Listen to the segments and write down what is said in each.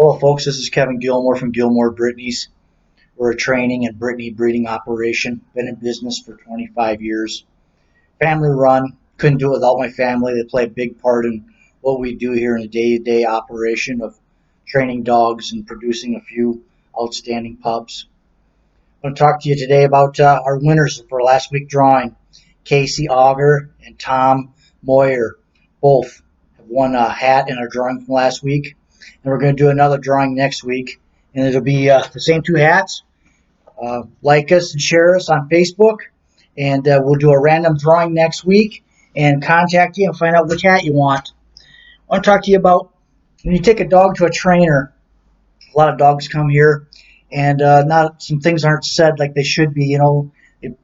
Hello, folks. This is Kevin Gilmore from Gilmore Brittany's. We're a training and Brittany breeding operation. Been in business for 25 years. Family run. Couldn't do it without my family. They play a big part in what we do here in the day-to-day operation of training dogs and producing a few outstanding pups. I'm going to talk to you today about our winners for last week drawing. Casey Auger and Tom Moyer both have won a hat in our drawing from last week. And we're going to do another drawing next week. And it'll be the same two hats. Like us and share us on Facebook. And we'll do a random drawing next week and contact you and find out which hat you want. I want to talk to you about when you take a dog to a trainer. A lot of dogs come here and not some things aren't said like they should be. You know,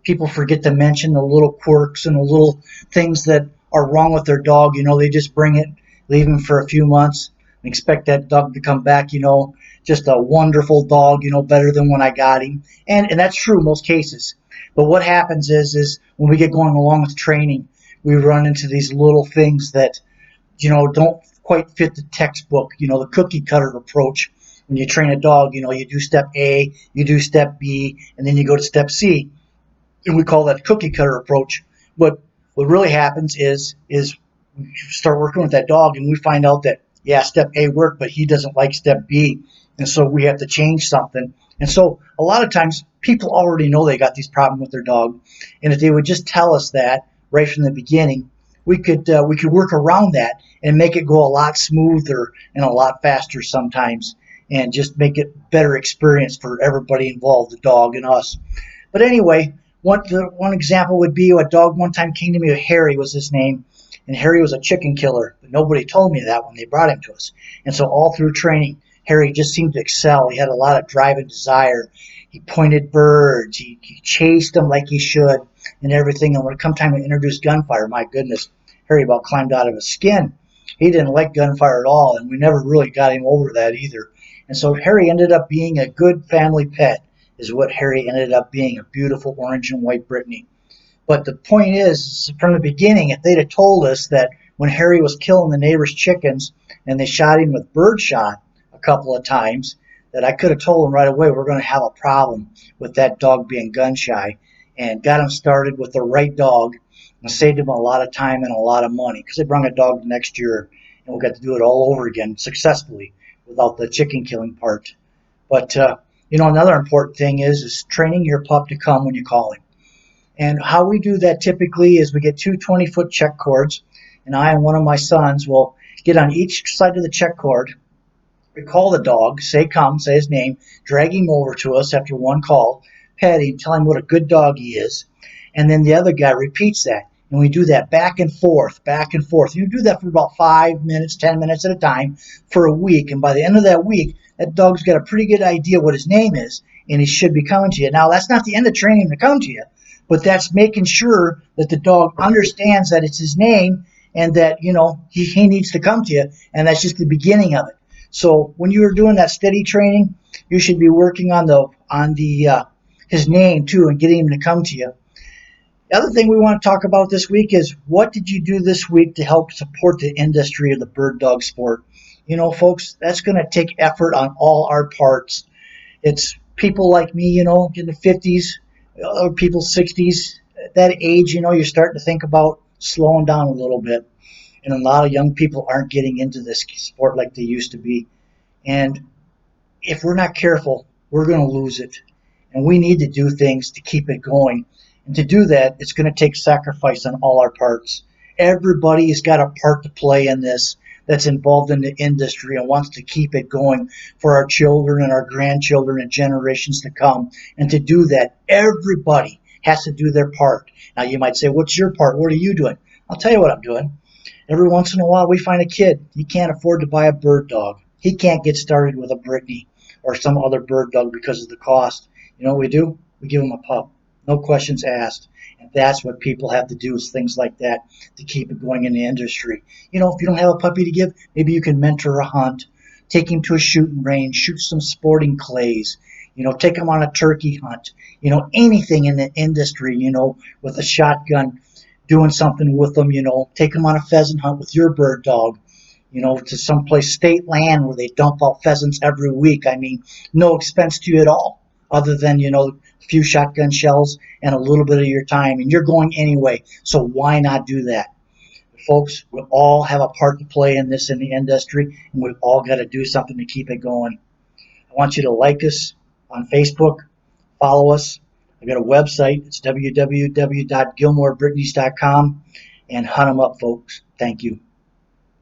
people forget to mention the little quirks and the little things that are wrong with their dog. You know, they just bring it, leave him for a few months, and expect that dog to come back, you know, just a wonderful dog, you know, better than when I got him. And that's true in most cases. But what happens is when we get going along with training, we run into these little things that, you know, don't quite fit the textbook, you know, the cookie cutter approach. When you train a dog, you know, you do step A, you do step B, and then you go to step C. And we call that cookie cutter approach. But what really happens is we start working with that dog and we find out that, yeah, step A worked, but he doesn't like step B. And so we have to change something. And so a lot of times people already know they got these problems with their dog. And if they would just tell us that right from the beginning, we could work around that and make it go a lot smoother and a lot faster sometimes, and just make it better experience for everybody involved, the dog and us. But anyway, one example would be a dog one time came to me. Harry was his name, and Harry was a chicken killer. But nobody told me that when they brought him to us. And so all through training, Harry just seemed to excel. He had a lot of drive and desire. He pointed birds. He chased them like he should and everything. And when it come time to introduce gunfire, my goodness, Harry about climbed out of his skin. He didn't like gunfire at all, and we never really got him over that either. And so Harry ended up being a good family pet, is what Harry ended up being, a beautiful orange and white Brittany. But the point is, from the beginning, if they'd have told us that when Harry was killing the neighbor's chickens and they shot him with birdshot a couple of times, that I could have told them right away we're going to have a problem with that dog being gun shy, and got him started with the right dog and saved him a lot of time and a lot of money, because they brought a dog the next year and we got to do it all over again successfully without the chicken killing part. But you know, another important thing is training your pup to come when you call him. And how we do that typically is we get two 20-foot check cords, and I and one of my sons will get on each side of the check cord. We call the dog, say come, say his name, drag him over to us after one call, pet him, tell him what a good dog he is, and then the other guy repeats that. And we do that back and forth, back and forth. You do that for about 5 minutes, 10 minutes at a time for a week. And by the end of that week, that dog's got a pretty good idea what his name is, and he should be coming to you. Now, that's not the end of training him to come to you, but that's making sure that the dog understands that it's his name and that, you know, he needs to come to you, and that's just the beginning of it. So when you're doing that steady training, you should be working on his name too and getting him to come to you. The other thing we want to talk about this week is, what did you do this week to help support the industry of the bird dog sport? You know, folks, that's going to take effort on all our parts. It's people like me, you know, in the 50s, other people 60s, at that age, you know, you're starting to think about slowing down a little bit. And a lot of young people aren't getting into this sport like they used to be. And if we're not careful, we're going to lose it. And we need to do things to keep it going. And to do that, it's going to take sacrifice on all our parts. Everybody has got a part to play in this that's involved in the industry and wants to keep it going for our children and our grandchildren and generations to come. And to do that, everybody has to do their part. Now, you might say, what's your part? What are you doing? I'll tell you what I'm doing. Every once in a while, we find a kid. He can't afford to buy a bird dog. He can't get started with a Brittany or some other bird dog because of the cost. You know what we do? We give him a pup. No questions asked. And that's what people have to do, is things like that to keep it going in the industry. You know, if you don't have a puppy to give, maybe you can mentor a hunt, take him to a shooting range, shoot some sporting clays, you know, take him on a turkey hunt, you know, anything in the industry, you know, with a shotgun, doing something with them, you know, take them on a pheasant hunt with your bird dog. to someplace state land where they dump out pheasants every week. I mean, no expense to you at all, other than, a few shotgun shells and a little bit of your time. And you're going anyway, so why not do that? Folks, we all have a part to play in this in the industry, and we've all got to do something to keep it going. I want you to like us on Facebook, follow us. I got a website. It's www.gilmorebrittneys.com, and hunt them up, folks. Thank you.